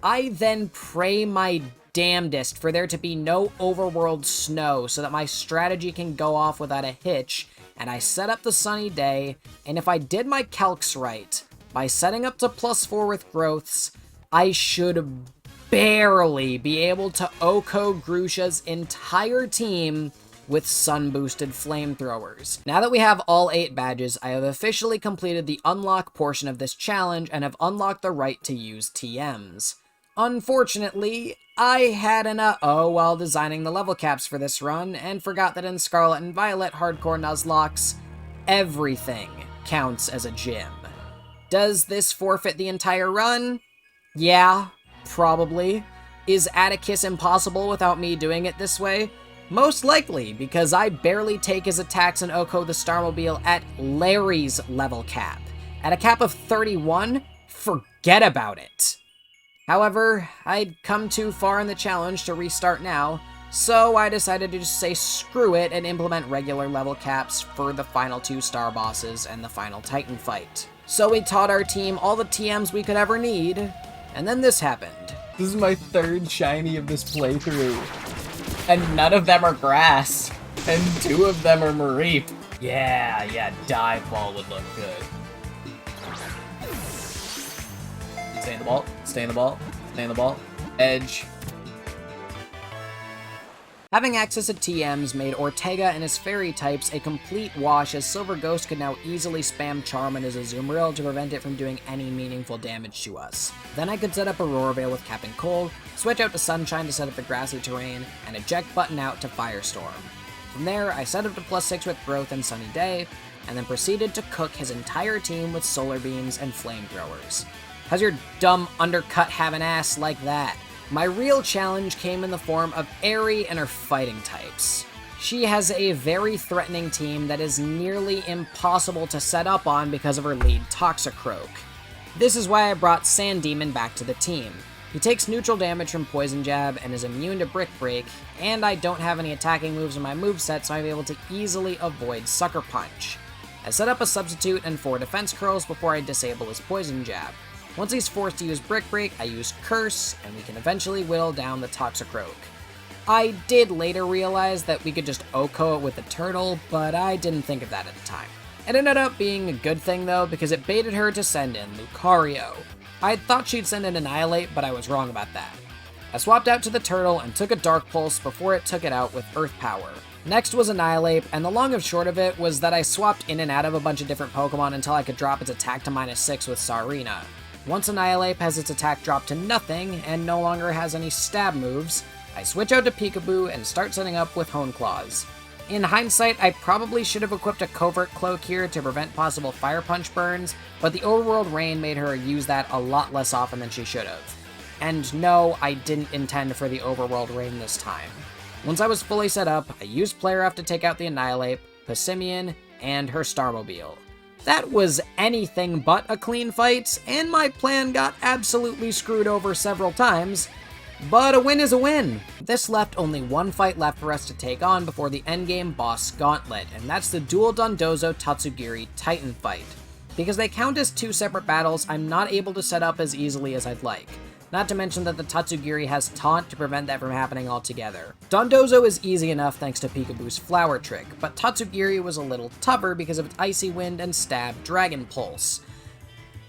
I then pray my damnedest for there to be no overworld snow so that my strategy can go off without a hitch, and I set up the Sunny Day, and if I did my calcs right, by setting up to +4 with growths, I should barely be able to OHKO Grusha's entire team with sun-boosted flamethrowers. Now that we have all 8 badges, I have officially completed the unlock portion of this challenge and have unlocked the right to use TMs. Unfortunately, I had an uh-oh while designing the level caps for this run, and forgot that in Scarlet and Violet Hardcore Nuzlocks, everything counts as a gym. Does this forfeit the entire run? Yeah, probably. Is Atticus impossible without me doing it this way? Most likely, because I barely take his attacks and OHKO the Starmobile at Larry's level cap. At a cap of 31, forget about it. However, I'd come too far in the challenge to restart now, so I decided to just say screw it and implement regular level caps for the final 2 star bosses and the final Titan fight. So we taught our team all the TMs we could ever need, and then this happened. This is my 3rd shiny of this playthrough. And none of them are grass. And 2 of them are Mareep. Yeah, Dive Ball would look good. Stay in the ball, stay in the ball, stay in the ball. Edge. Having access to TMs made Ortega and his fairy types a complete wash, as Silver Ghost could now easily spam Charm and his Azumarill to prevent it from doing any meaningful damage to us. Then I could set up Aurora Veil with Captain Cold, switch out to Sunshine to set up the grassy terrain, and Eject button out to Firestorm. From there, I set up to +6 with Growth and Sunny Day, and then proceeded to cook his entire team with Solar Beams and Flamethrowers. How's your dumb undercut have an ass like that? My real challenge came in the form of Aerie and her fighting types. She has a very threatening team that is nearly impossible to set up on because of her lead Toxicroak. This is why I brought Sand Demon back to the team. He takes neutral damage from Poison Jab and is immune to Brick Break, and I don't have any attacking moves in my moveset, so I'm able to easily avoid Sucker Punch. I set up a Substitute and 4 defense curls before I disable his Poison Jab. Once he's forced to use Brick Break, I use Curse, and we can eventually whittle down the Toxicroak. I did later realize that we could just OHKO it with the turtle, but I didn't think of that at the time. It ended up being a good thing though, because it baited her to send in Lucario. I thought she'd send in Annihilate, but I was wrong about that. I swapped out to the turtle and took a Dark Pulse before it took it out with Earth Power. Next was Annihilate, and the long and short of it was that I swapped in and out of a bunch of different Pokemon until I could drop its attack to -6 with Sarina. Once Annihilate has its attack dropped to nothing and no longer has any stab moves, I switch out to Peekaboo and start setting up with Hone Claws. In hindsight, I probably should have equipped a Covert Cloak here to prevent possible Fire Punch burns, but the Overworld Rain made her use that a lot less often than she should have. And no, I didn't intend for the Overworld Rain this time. Once I was fully set up, I used Player F to take out the Annihilate, Passimian, and her Starmobile. That was anything but a clean fight, and my plan got absolutely screwed over several times, but a win is a win. This left only one fight left for us to take on before the endgame boss gauntlet, and that's the dual Dondozo Tatsugiri Titan fight. Because they count as two separate battles, I'm not able to set up as easily as I'd like. Not to mention that the Tatsugiri has Taunt to prevent that from happening altogether. Dondozo is easy enough thanks to Peekaboo's Flower Trick, but Tatsugiri was a little tougher because of its Icy Wind and Stab Dragon Pulse.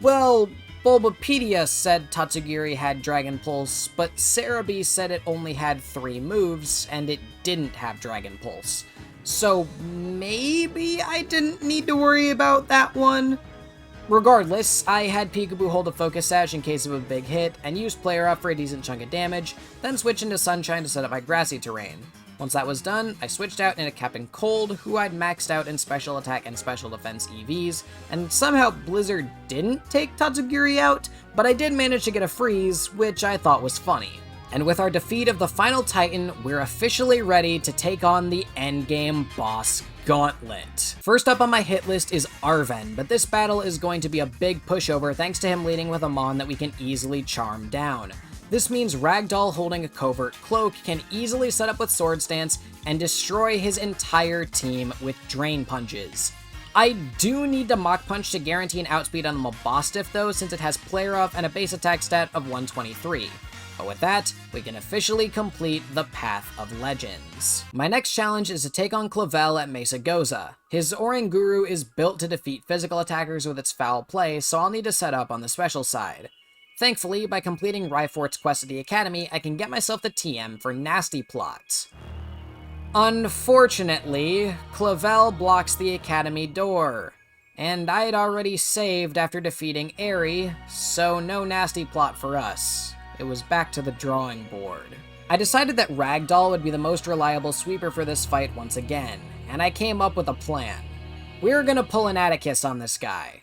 Well, Bulbapedia said Tatsugiri had Dragon Pulse, but Cerebi said it only had 3 moves, and it didn't have Dragon Pulse. So maybe I didn't need to worry about that one? Regardless, I had Peekaboo hold a Focus Sash in case of a big hit, and used Player Up for a decent chunk of damage, then switch into Sunshine to set up my grassy terrain. Once that was done, I switched out into Captain Cold, who I'd maxed out in Special Attack and Special Defense EVs, and somehow Blizzard didn't take Tatsugiri out, but I did manage to get a freeze, which I thought was funny. And with our defeat of the final Titan, we're officially ready to take on the endgame boss gauntlet. First up on my hit list is Arven, but this battle is going to be a big pushover thanks to him leading with a Mon that we can easily charm down. This means Ragdoll holding a Covert Cloak can easily set up with Sword Stance and destroy his entire team with Drain Punches. I do need to Mach Punch to guarantee an outspeed on the Mabostiff though, since it has Player Off and a base attack stat of 123. But with that, we can officially complete the Path of Legends. My next challenge is to take on Clavel at Mesa Goza. His Oranguru is built to defeat physical attackers with its foul play, so I'll need to set up on the special side. Thankfully, by completing Rhyfort's quest at the Academy, I can get myself the TM for Nasty Plot. Unfortunately, Clavel blocks the Academy door. And I'd already saved after defeating Aerie, so no Nasty Plot for us. It was back to the drawing board. I decided that Ragdoll would be the most reliable sweeper for this fight once again, and I came up with a plan. We were gonna pull an Atticus on this guy.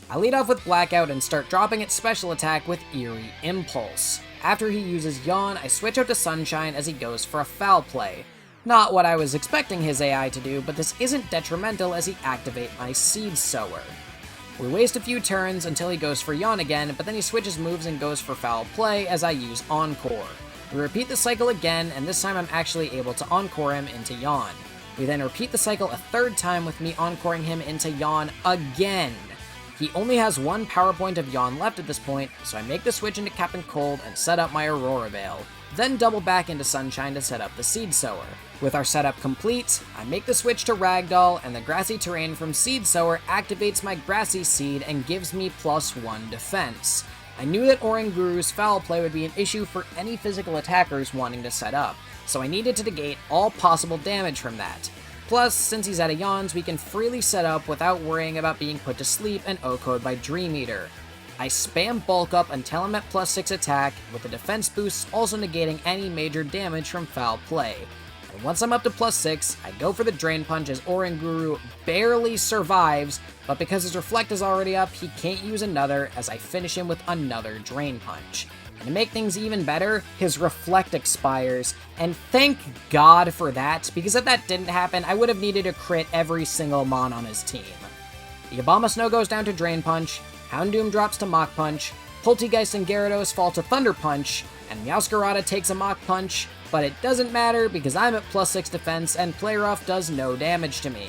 I lead off with Blackout and start dropping its special attack with Eerie Impulse. After he uses Yawn, I switch out to Sunshine as he goes for a foul play. Not what I was expecting his AI to do, but this isn't detrimental as he activates my Seed Sower. We waste a few turns until he goes for Yawn again, but then he switches moves and goes for foul play as I use Encore. We repeat the cycle again, and this time I'm actually able to Encore him into Yawn. We then repeat the cycle a third time with me Encoring him into Yawn again. He only has 1 power point of Yawn left at this point, so I make the switch into Captain Cold and set up my Aurora Veil, then double back into Sunshine to set up the Seed Sower. With our setup complete, I make the switch to Ragdoll, and the Grassy Terrain from Seed Sower activates my Grassy Seed and gives me +1 defense. I knew that Oranguru's foul play would be an issue for any physical attackers wanting to set up, so I needed to negate all possible damage from that. Plus, since he's out of Yawns, we can freely set up without worrying about being put to sleep and O-code by Dream Eater. I spam Bulk Up until I'm at +6 attack, with the defense boosts also negating any major damage from foul play. And once I'm up to +6, I go for the Drain Punch as Oranguru barely survives, but because his Reflect is already up, he can't use another as I finish him with another Drain Punch. And to make things even better, his Reflect expires, and thank God for that, because if that didn't happen, I would have needed to crit every single Mon on his team. The Abomasnow goes down to Drain Punch, Houndoom drops to Mach Punch, Poltegeist and Gyarados fall to Thunder Punch, and Meowscarada takes a Mach Punch, but it doesn't matter because I'm at +6 defense and Player Off does no damage to me.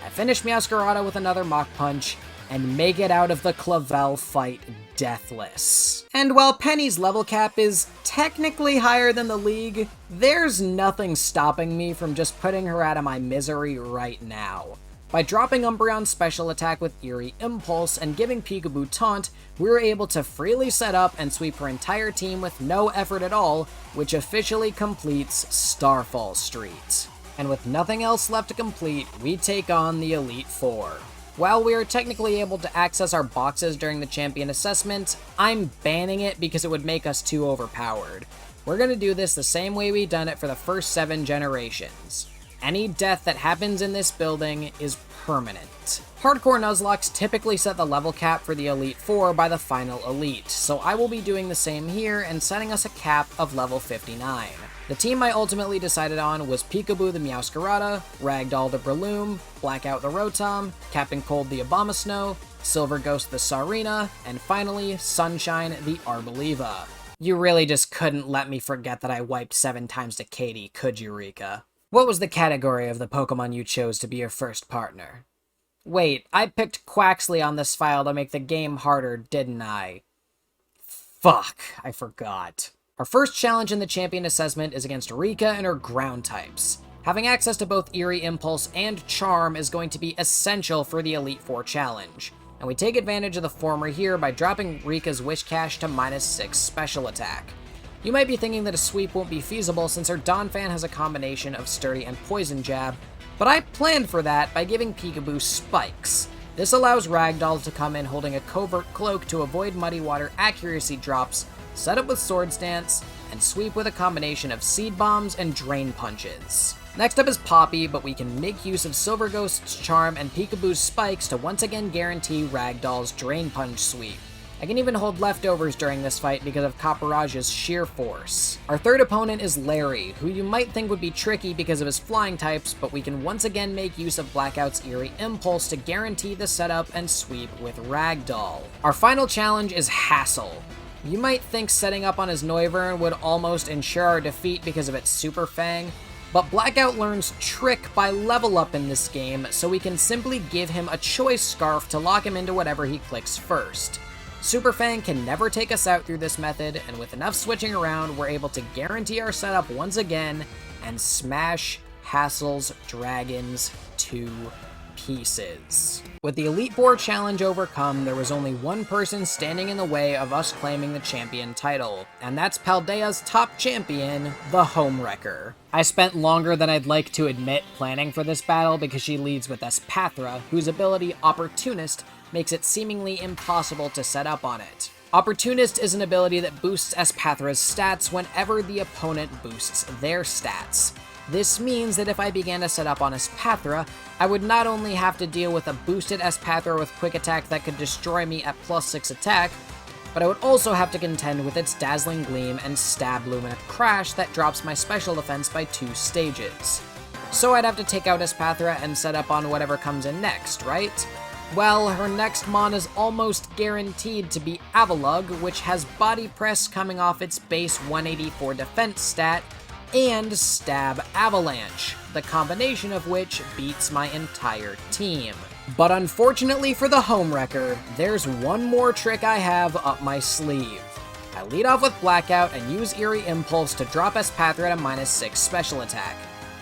I finish Meowscarada with another Mach Punch, and make it out of the Clavel fight deathless. And while Penny's level cap is technically higher than the league, there's nothing stopping me from just putting her out of my misery right now. By dropping Umbreon's special attack with Eerie Impulse and giving Peekaboo Taunt, we were able to freely set up and sweep her entire team with no effort at all, which officially completes Starfall Street. And with nothing else left to complete, we take on the Elite Four. While we are technically able to access our boxes during the champion assessment, I'm banning it because it would make us too overpowered. We're going to do this the same way we've done it for the first 7 generations. Any death that happens in this building is permanent. Hardcore Nuzlockes typically set the level cap for the Elite Four by the final Elite, so I will be doing the same here and setting us a cap of level 59. The team I ultimately decided on was Peekaboo the Meowscarada, Ragdoll the Breloom, Blackout the Rotom, Captain Cold the Abomasnow, Silver Ghost the Sarina, and finally, Sunshine the Arboliva. You really just couldn't let me forget that I wiped 7 times to Katie, could you, Rika? What was the category of the Pokemon you chose to be your first partner? Wait, I picked Quaxley on this file to make the game harder, didn't I? Fuck, I forgot. Our first challenge in the champion assessment is against Rika and her ground types. Having access to both Eerie Impulse and Charm is going to be essential for the Elite Four challenge, and we take advantage of the former here by dropping Rika's Wish Cache to -6 special attack. You might be thinking that a sweep won't be feasible since her Donphan has a combination of Sturdy and Poison Jab, but I planned for that by giving Peekaboo Spikes. This allows Ragdoll to come in holding a covert cloak to avoid Muddy Water accuracy drops, set up with Swords Dance, and sweep with a combination of Seed Bombs and Drain Punches. Next up is Poppy, but we can make use of Silver Ghost's Charm and Peekaboo's Spikes to once again guarantee Ragdoll's Drain Punch sweep. I can even hold leftovers during this fight because of Copperage's sheer force. Our third opponent is Larry, who you might think would be tricky because of his flying types, but we can once again make use of Blackout's Eerie Impulse to guarantee the setup and sweep with Ragdoll. Our final challenge is Hassel. You might think setting up on his Noivern would almost ensure our defeat because of its Super Fang, but Blackout learns Trick by level up in this game, so we can simply give him a Choice Scarf to lock him into whatever he clicks first. Super Fang can never take us out through this method, and with enough switching around, we're able to guarantee our setup once again and smash Hassel's dragons to pieces. With the Elite Four challenge overcome, there was only one person standing in the way of us claiming the champion title, and that's Paldea's top champion, the Homewrecker. I spent longer than I'd like to admit planning for this battle because she leads with Espathra, whose ability Opportunist makes it seemingly impossible to set up on it. Opportunist is an ability that boosts Espathra's stats whenever the opponent boosts their stats. This means that if I began to set up on Espathra, I would not only have to deal with a boosted Espathra with Quick Attack that could destroy me at +6 attack, but I would also have to contend with its Dazzling Gleam and Stab Lumina Crash that drops my special defense by 2 stages. So I'd have to take out Espathra and set up on whatever comes in next, right? Well, her next mon is almost guaranteed to be Avalugg, which has Body Press coming off its base 184 defense stat, and Stab Avalanche, the combination of which beats my entire team. But unfortunately for the Homewrecker, there's one more trick I have up my sleeve. I lead off with Blackout and use Eerie Impulse to drop Espathra to -6 special attack.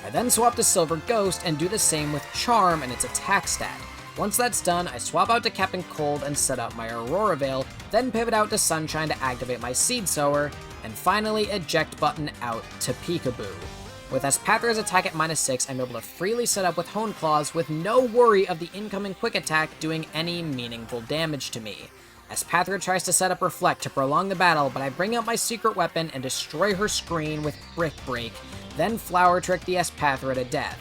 I then swap to Silver Ghost and do the same with Charm and its attack stat. Once that's done, I swap out to Captain Cold and set up my Aurora Veil, then pivot out to Sunshine to activate my Seed Sower, and finally eject button out to Peekaboo. With Espathra's attack at -6, I'm able to freely set up with Hone Claws with no worry of the incoming Quick Attack doing any meaningful damage to me. Espathra tries to set up Reflect to prolong the battle, but I bring out my secret weapon and destroy her screen with Brick Break, then Flower Trick the Espathra to death.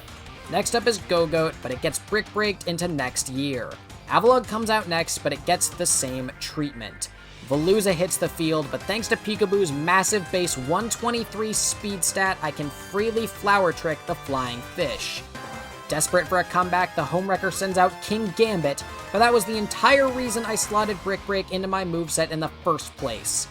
Next up is Go-Goat, but it gets Brick Breaked into next year. Avalugg comes out next, but it gets the same treatment. Veluza hits the field, but thanks to Peekaboo's massive base 123 speed stat, I can freely Flower Trick the Flying Fish. Desperate for a comeback, the Homewrecker sends out King Gambit, but that was the entire reason I slotted Brick Break into my moveset in the first place.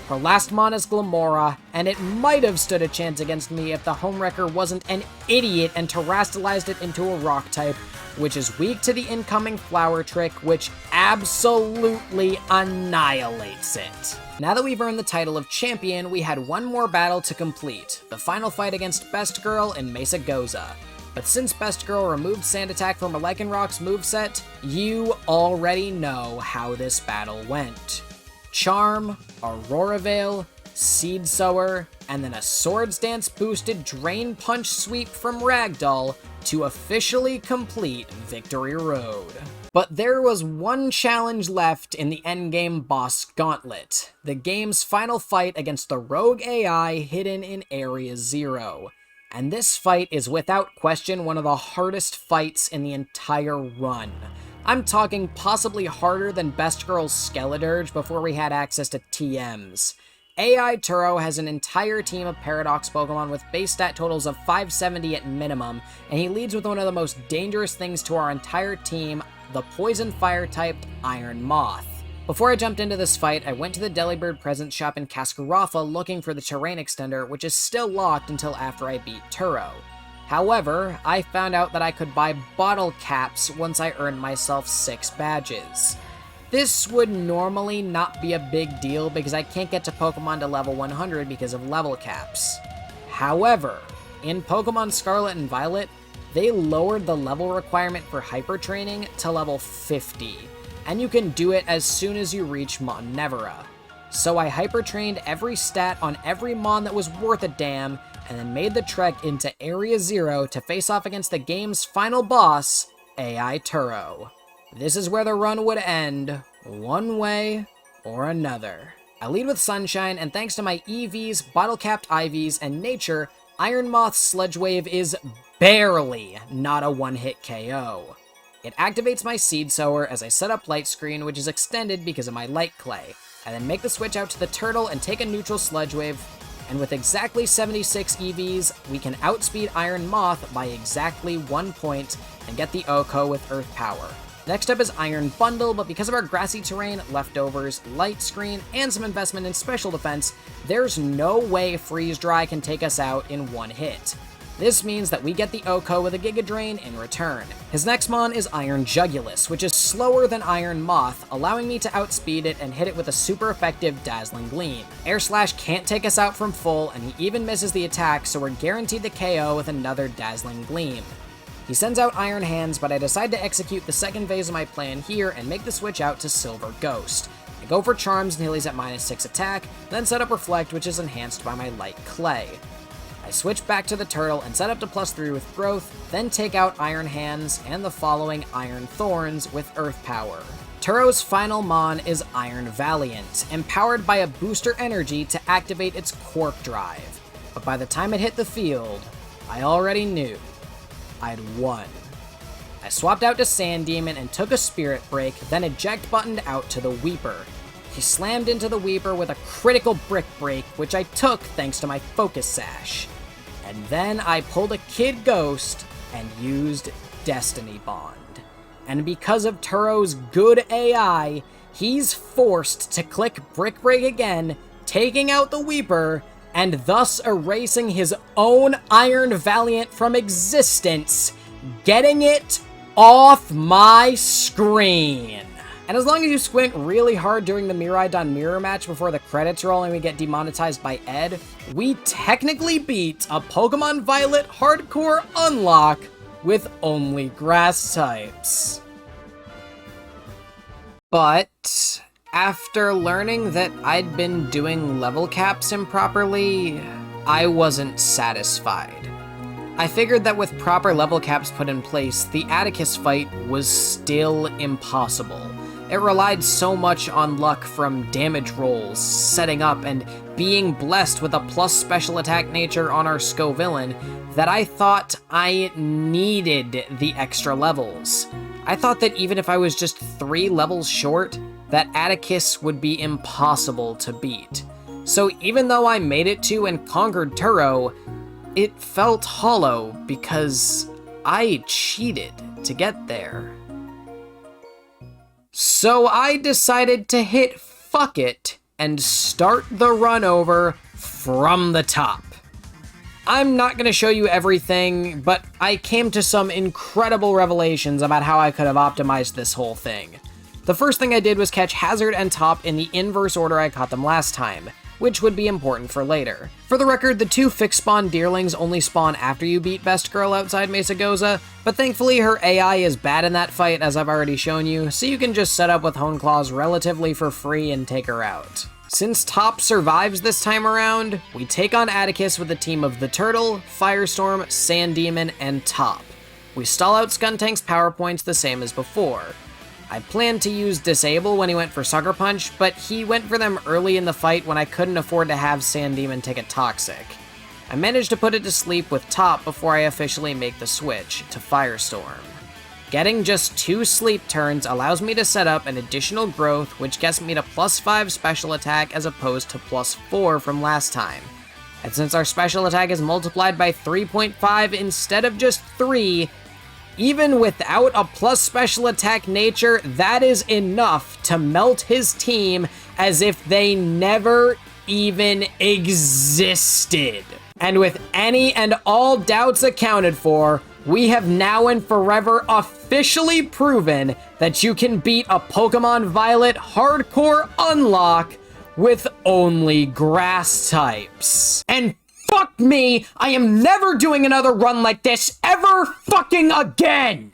Her last mon is Glamora, and it might have stood a chance against me if the Homewrecker wasn't an idiot and terastallized it into a rock type, which is weak to the incoming Flower Trick, which absolutely annihilates it. Now that we've earned the title of champion, we had one more battle to complete, the final fight against Best Girl in Mesa Goza. But since Best Girl removed Sand Attack from her Lycanroc's moveset, you already know how this battle went. Charm, Aurora Veil, Seed Sower, and then a Swords Dance boosted Drain Punch sweep from Ragdoll to officially complete Victory Road. But there was one challenge left in the endgame boss gauntlet, the game's final fight against the rogue AI hidden in Area 0. And this fight is without question one of the hardest fights in the entire run. I'm talking possibly harder than Best Girl's Skeledirge before we had access to TMs. AI Turo has an entire team of Paradox Pokemon with base stat totals of 570 at minimum, and he leads with one of the most dangerous things to our entire team, the Poison Fire-typed Iron Moth. Before I jumped into this fight, I went to the Delibird Presents shop in Cascarafa looking for the Terrain Extender, which is still locked until after I beat Turo. However, I found out that I could buy bottle caps once I earned myself 6 badges. This would normally not be a big deal because I can't get to Pokemon to level 100 because of level caps. However, in Pokemon Scarlet and Violet, they lowered the level requirement for Hyper Training to level 50, and you can do it as soon as you reach Mon Nevera. So I Hyper Trained every stat on every Mon that was worth a damn, and then made the trek into Area 0 to face off against the game's final boss, AI Turo. This is where the run would end, one way or another. I lead with Sunshine, and thanks to my EVs, Bottle-Capped IVs, and Nature, Iron Moth's Sledge Wave is barely not a one-hit KO. It activates my Seed Sower as I set up Light Screen, which is extended because of my Light Clay. I then make the switch out to the Turtle and take a neutral Sledge Wave, and with exactly 76 EVs, we can outspeed Iron Moth by exactly 1 point and get the OHKO with Earth Power. Next up is Iron Bundle, but because of our grassy terrain, leftovers, Light Screen, and some investment in Special Defense, there's no way Freeze Dry can take us out in one hit. This means that we get the OHKO with a Giga Drain in return. His next mon is Iron Jugulus, which is slower than Iron Moth, allowing me to outspeed it and hit it with a super effective Dazzling Gleam. Air Slash can't take us out from full, and he even misses the attack, so we're guaranteed the KO with another Dazzling Gleam. He sends out Iron Hands, but I decide to execute the second phase of my plan here and make the switch out to Silver Ghost. I go for Charms until he's at -6 attack, then set up Reflect, which is enhanced by my Light Clay. I switch back to the Turtle and set up to +3 with Growth, then take out Iron Hands and the following Iron Thorns with Earth Power. Turo's final mon is Iron Valiant, empowered by a booster energy to activate its Quark Drive. But by the time it hit the field, I already knew I'd won. I swapped out to Sand Demon and took a Spirit Break, then eject buttoned out to the Weeper. He slammed into the Weeper with a critical Brick Break, which I took thanks to my Focus Sash. And then I pulled a Kid Ghost and used Destiny Bond. And because of Turo's good AI, he's forced to click Brick Break again, taking out the Weeper, and thus erasing his own Iron Valiant from existence, getting it off my screen. And as long as you squint really hard during the Miraidon Mirror match before the credits roll and we get demonetized by Ed, we technically beat a Pokemon Violet Hardcore Unlock with only Grass types. But after learning that I'd been doing level caps improperly, I wasn't satisfied. I figured that with proper level caps put in place, the Atticus fight was still impossible. It relied so much on luck from damage rolls, setting up, and being blessed with a plus special attack nature on our Scovillain that I thought I needed the extra levels. I thought that even if I was just 3 levels short, that Atticus would be impossible to beat. So even though I made it to and conquered Turo, it felt hollow because I cheated to get there. So I decided to hit fuck it and start the run over from the top. I'm not going to show you everything, but I came to some incredible revelations about how I could have optimized this whole thing. The first thing I did was catch Hazard and Top in the inverse order I caught them last time, which would be important for later. For the record, the 2 fixed spawn Deerlings only spawn after you beat Best Girl outside Mesa Goza, but thankfully her AI is bad in that fight, as I've already shown you, so you can just set up with Hone Claws relatively for free and take her out. Since Top survives this time around, we take on Atticus with a team of the Turtle, Firestorm, Sand Demon, and Top. We stall out Skuntank's power points the same as before. I planned to use Disable when he went for Sucker Punch, but he went for them early in the fight when I couldn't afford to have Sand Demon take a Toxic. I managed to put it to sleep with Top before I officially make the switch to Firestorm. Getting just 2 sleep turns allows me to set up an additional growth, which gets me to +5 special attack as opposed to +4 from last time. And since our special attack is multiplied by 3.5 instead of just 3, even without a plus special attack nature, that is enough to melt his team as if they never even existed. And with any and all doubts accounted for, we have now and forever officially proven that you can beat a Pokémon Violet Hardcore Unlock with only grass types. And fuck me, I am never doing another run like this ever fucking again!